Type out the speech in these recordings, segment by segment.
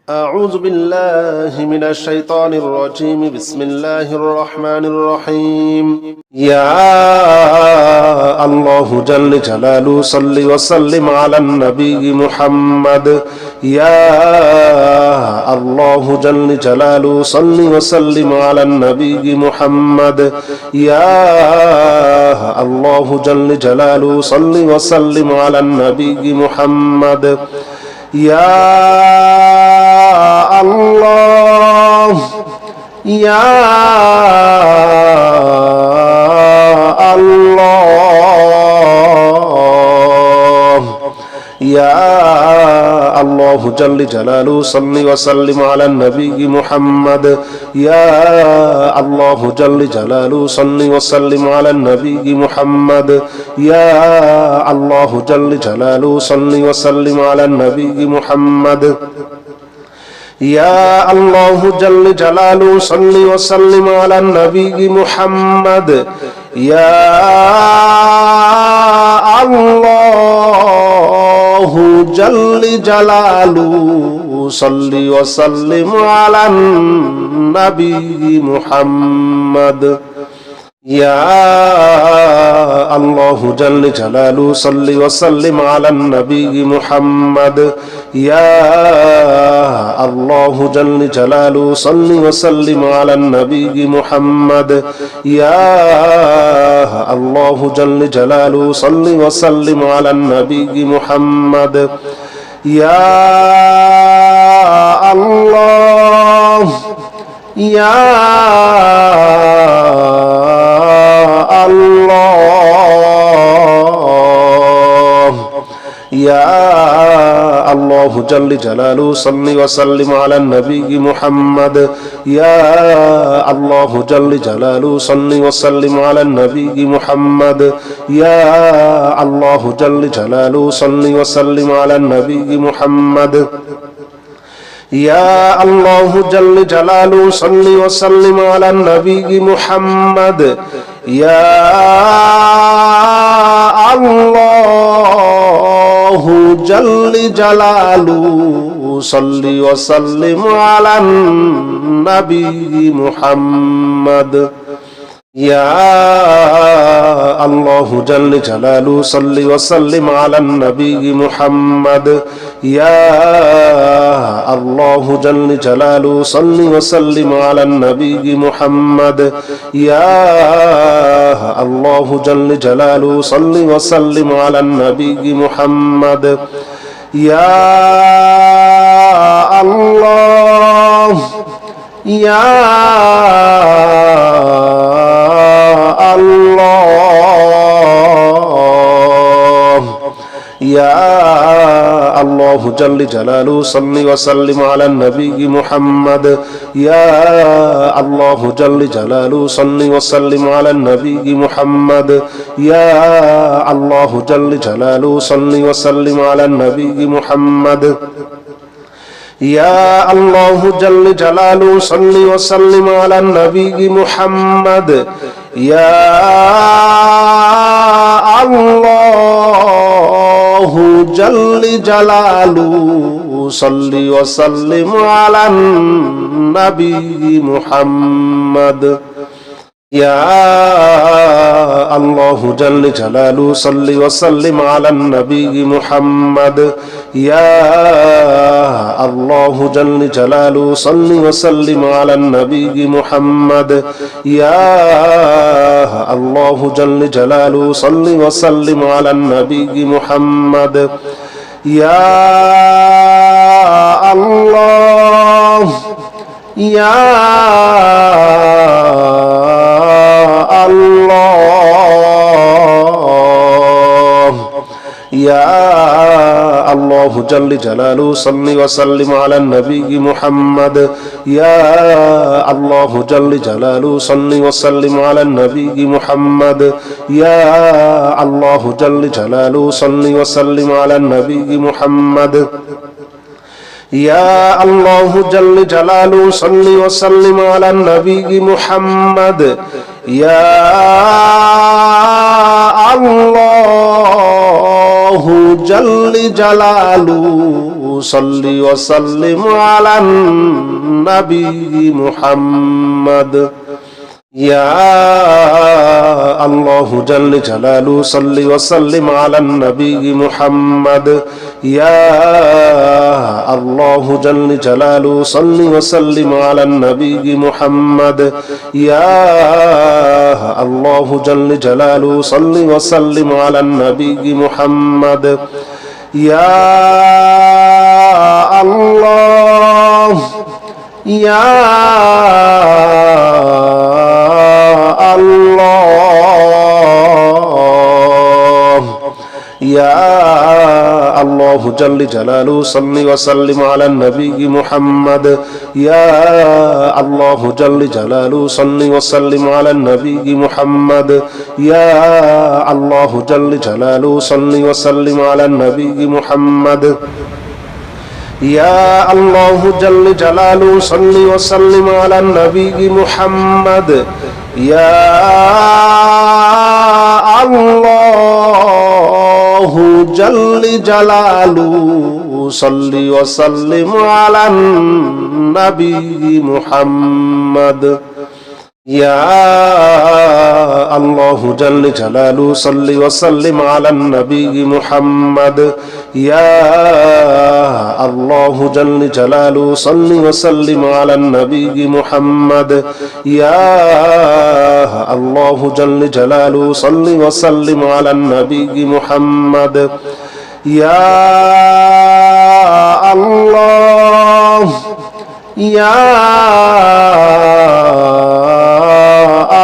أعوذ بالله من الشيطان الرجيم بسم الله الرحمن الرحيم يا الله جل جلاله صل وسلم على النبي محمد يا الله جل جلاله صل وسلم على النبي محمد يا الله جل جلاله صل وسلم على النبي محمد يا الله يا الله يا الله جل جلاله صل وسلم على النبي محمد يا الله جل جلاله صل وسلم على النبي محمد يا الله جل جلاله صل وسلم على النبي محمد يا الله جل جلاله صل وسلم على النبي محمد يا الله جل جلاله صل وسلم على النبي محمد يا الله جل جلاله صل وسلم على النبي محمد يا الله جل جلاله صل وسلم على النبي محمد يا الله جل جلاله صل وسلم على النبي محمد يا الله يا الله يا الله جل جلاله صل وسلم على النبي محمد يا الله جل جلاله صل وسلم على النبي محمد يا الله جل جلاله صل وسلم على النبي محمد يا الله جل جلاله صل وسلم على النبي محمد يا الله جل جلاله صل وسلم على النبي محمد يا الله جل جلاله صل وسلم على النبي محمد يا الله جل جلاله صل وسلم على النبي محمد يا الله جل جلاله صل وسلم على النبي محمد يا الله يا الله يا الله جل جلاله صل وسلم على النبي محمد يا الله جل جلاله صل وسلم على النبي محمد يا الله جل جلاله صل وسلم على النبي محمد يا الله جل جلاله صل وسلم على النبي محمد يا الله جل جلاله صل وسلم على النبي محمد يا الله جل جلاله صل وسلم على النبي محمد يا الله جل جلاله صل وسلم على النبي محمد يا الله جل جلاله صل وسلم على النبي محمد يا الله يا الله يا الله جل جلاله صل وسلم على النبي محمد يا الله جل جلاله صل وسلم على النبي محمد يا الله جل جلاله صل وسلم على النبي محمد يا الله جل جلاله صل وسلم على النبي محمد يا الله جل جلاله صل وسلم على النبي محمد يا الله جل جلاله صل وسلم على النبي محمد يا الله جل جلاله صل وسلم على النبي محمد يا الله جل جلاله صل وسلم على النبي محمد يا الله يا الله يا الله جل جلاله صل وسلم على النبي محمد يا الله جل جلاله صل وسلم على النبي محمد يا الله جل جلاله صل وسلم على النبي محمد يا الله جل جلاله صل وسلم على النبي محمد يا الله جل جلاله صل وسلم على النبي محمد يا الله جل جلاله صل وسلم على النبي محمد يا الله جل جلاله صل وسلم على النبي محمد يا الله جل جلاله صل وسلم على النبي محمد يا الله يا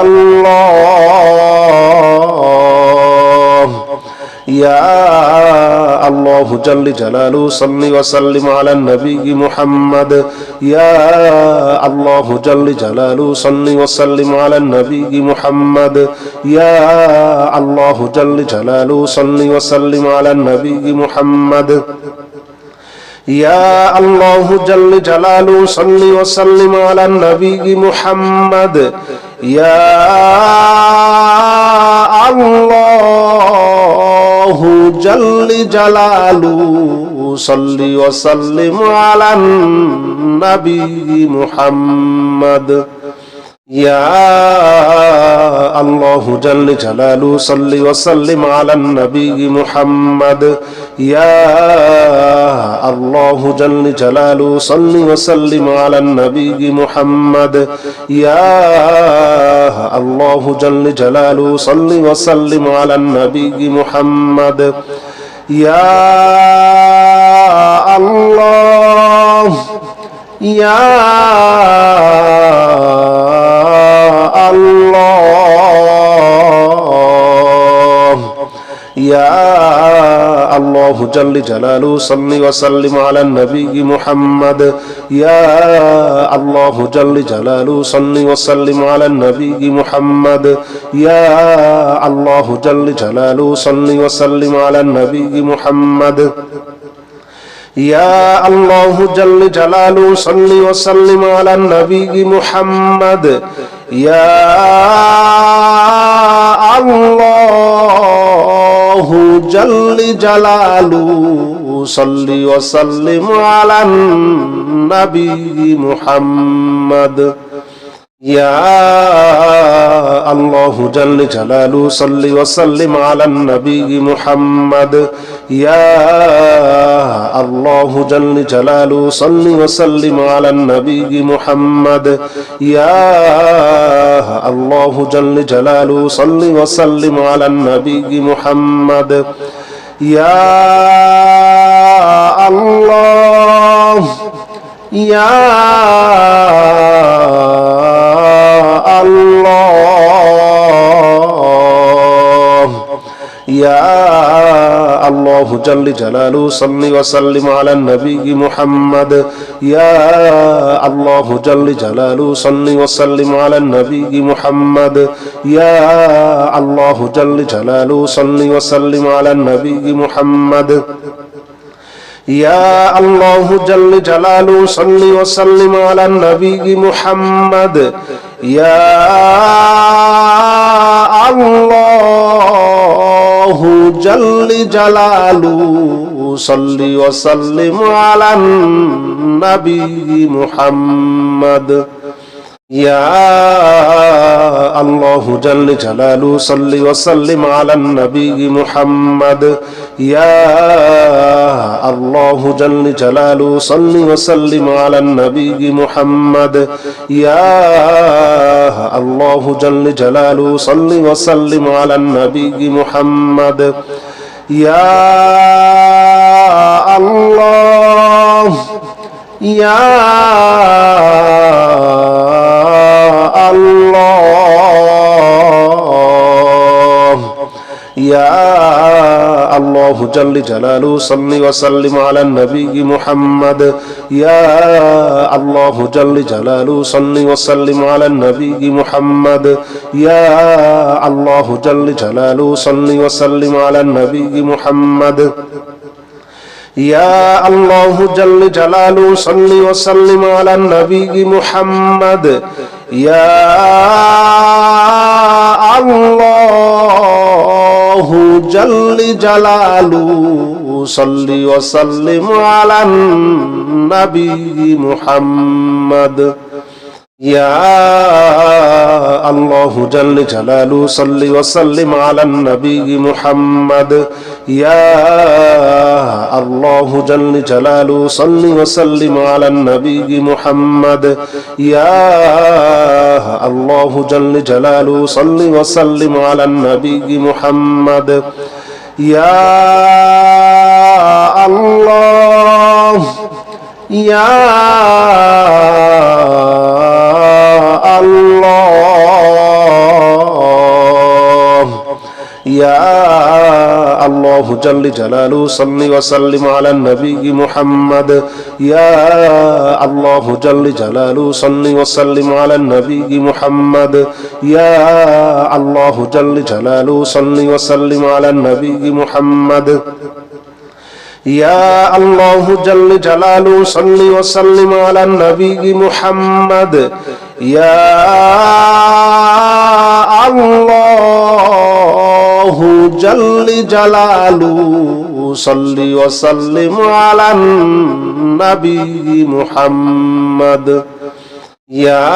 الله يا الله جل جلاله صل وسلم على النبي محمد يا الله جل جلاله صل وسلم على النبي محمد يا الله جل جلاله صل وسلم على النبي محمد يا الله جل جلاله صل وسلم على النبي محمد يا الله جل جلاله صل وسلم على النبي محمد يا الله جل جلاله صل وسلم على النبي محمد يا الله جل جلاله صل وسلم على النبي محمد يا الله جل جلاله صل وسلم على النبي محمد يا الله يا الله يا الله جل جلاله صل وسلم على النبي محمد يا الله جل جلاله صل وسلم على النبي محمد يا الله جل جلاله صل وسلم على النبي محمد يا الله جل جلاله صل وسلم على النبي محمد يا الله جل جلاله صل وسلم على النبي محمد يا الله جل جلاله صل وسلم على النبي محمد يا الله جل جلاله صل وسلم على النبي محمد يا الله جل جلاله صل وسلم على النبي محمد يا الله يا الله يا الله جل جلاله صل وسلم على النبي محمد يا الله جل جلاله صل وسلم على النبي محمد يا الله جل جلاله صل وسلم على النبي محمد يا الله جل جلاله صل وسلم على النبي محمد يا الله جل جلاله صل وسلم على النبي محمد يا الله جل جلاله صل وسلم على النبي محمد يا الله جل جلاله صل وسلم على النبي محمد يا الله جل جلاله صل وسلم على النبي محمد يا الله يا الله يا الله جل جلاله صل وسلم على النبي محمد يا الله جل جلاله صل وسلم على النبي محمد يا الله جل جلاله صل وسلم على النبي محمد يا الله جل جلاله صل وسلم على النبي محمد يا الله جل جلاله صل وسلم على النبي محمد يا الله جل جلاله صل وسلم على النبي محمد يا الله جل جلاله صل وسلم على النبي محمد يا الله جل جلاله صل وسلم على النبي محمد يا الله يا الله يا الله جل جلاله صل وسلم على النبي محمد يا الله جل جلاله صل وسلم على النبي محمد يا الله جل جلاله صل وسلم على النبي محمد يا الله جل جلاله صل وسلم على النبي محمد يا الله جل جلاله صل وسلم على النبي محمد يا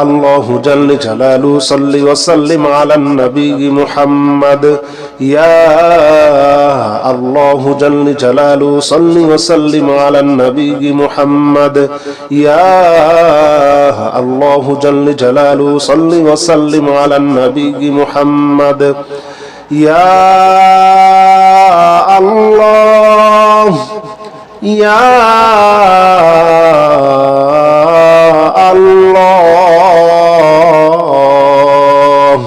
الله جل جلاله صل وسلم على النبي محمد يا الله جل جلاله صل وسلم على النبي محمد يا الله جل جلاله صل وسلم على النبي محمد يا الله يا الله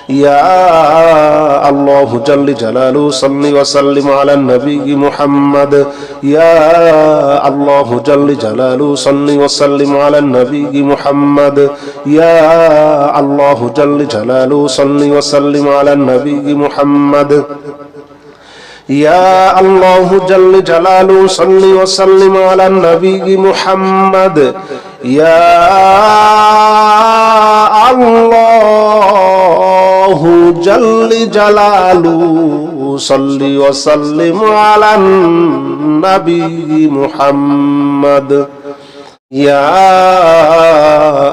يا الله جل جلاله صل وسلم على النبي محمد يا الله جل جلاله صل وسلم على النبي محمد يا الله جل جلاله صل وسلم على النبي محمد يا الله جل جلاله صل وسلم على النبي محمد يا الله جل جلاله صل وسلم على النبي محمد يا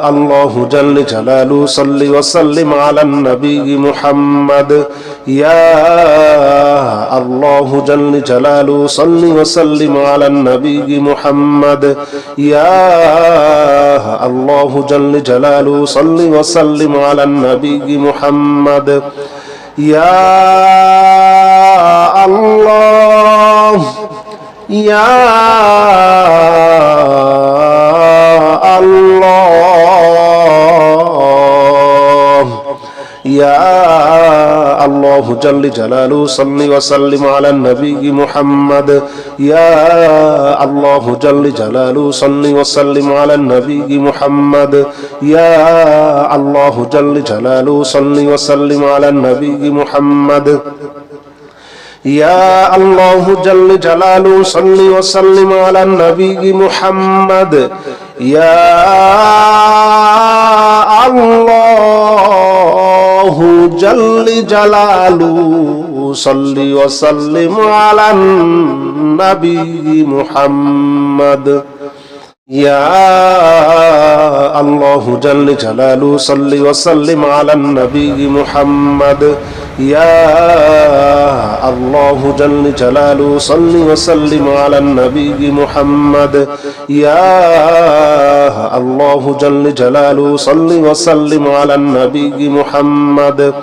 الله جل جلاله صل وسلم على النبي محمد يا الله جل جلاله صل وسلم على النبي محمد يا الله جل جلاله صل وسلم على النبي محمد يا الله يا الله يا الله جل جلاله صل وسلم على النبي محمد يا الله جل جلاله صل وسلم على النبي محمد يا الله جل جلاله صل وسلم على النبي محمد يا الله جل جلاله صل وسلم على النبي محمد يا الله جل جلاله صل وسلم على النبي محمد يا الله جل جلاله صل وسلم على النبي محمد يا الله جل جلاله صل وسلم على النبي محمد يا الله جل جلاله صل وسلم على النبي محمد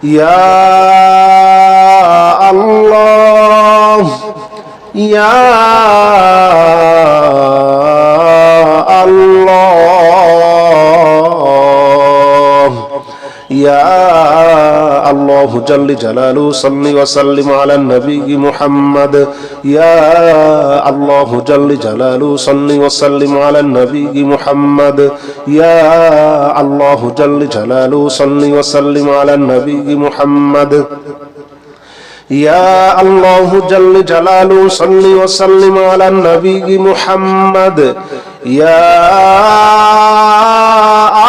يا الله يا الله يا الله جل جلاله صل وسلم على النبي محمد يا الله جل جلاله صل وسلم على النبي محمد يا الله جل جلاله صل وسلم على النبي محمد يا الله جل جلاله صل وسلم على النبي محمد يا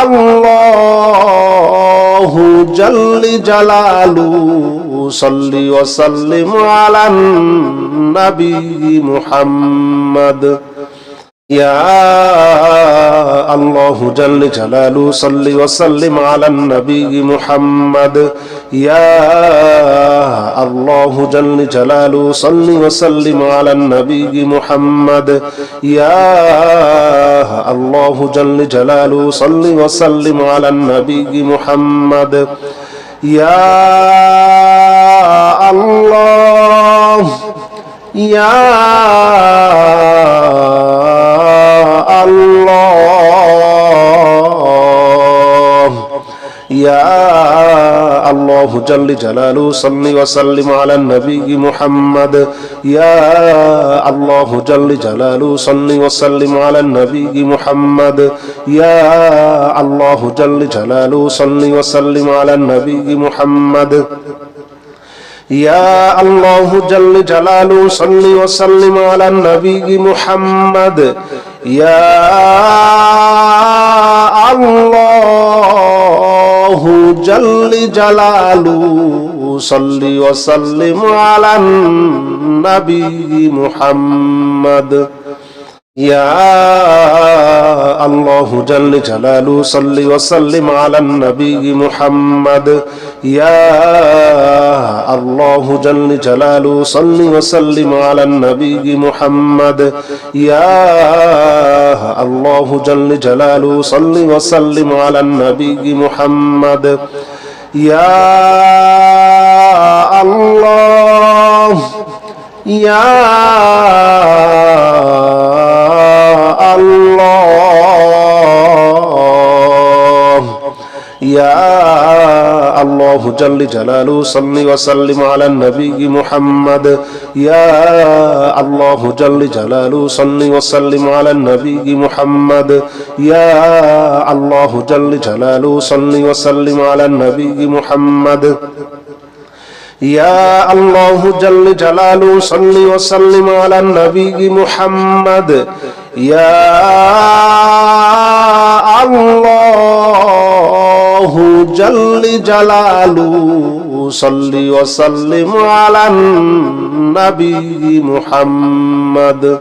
الله جل جلاله صل وسلم على النبي محمد يا الله جل جلاله صل وسلم على النبي محمد يا الله جل جلاله صل وسلم على النبي محمد يا الله جل جلاله صل وسلم على النبي محمد يا الله يا الله يا الله جل جلاله صل وسلم على النبي محمد يا الله جل جلاله صل وسلم على النبي محمد يا الله جل جلاله صل وسلم على النبي محمد يا الله جل جلاله صل وسلم على النبي محمد يا الله جل جلاله صل وسلم على النبي محمد يا الله جل جلاله صل وسلم على النبي محمد يا الله جل جلاله صل وسلم على النبي محمد يا الله جل جلاله صل وسلم على النبي محمد يا الله يا الله يا الله جل جلاله صل وسلم على النبي محمد يا الله جل جلاله صل وسلم على النبي محمد يا الله جل جلاله صل وسلم على النبي محمد يا الله جل جلاله صل وسلم على النبي محمد يا الله جل جلاله صل وسلم على النبي محمد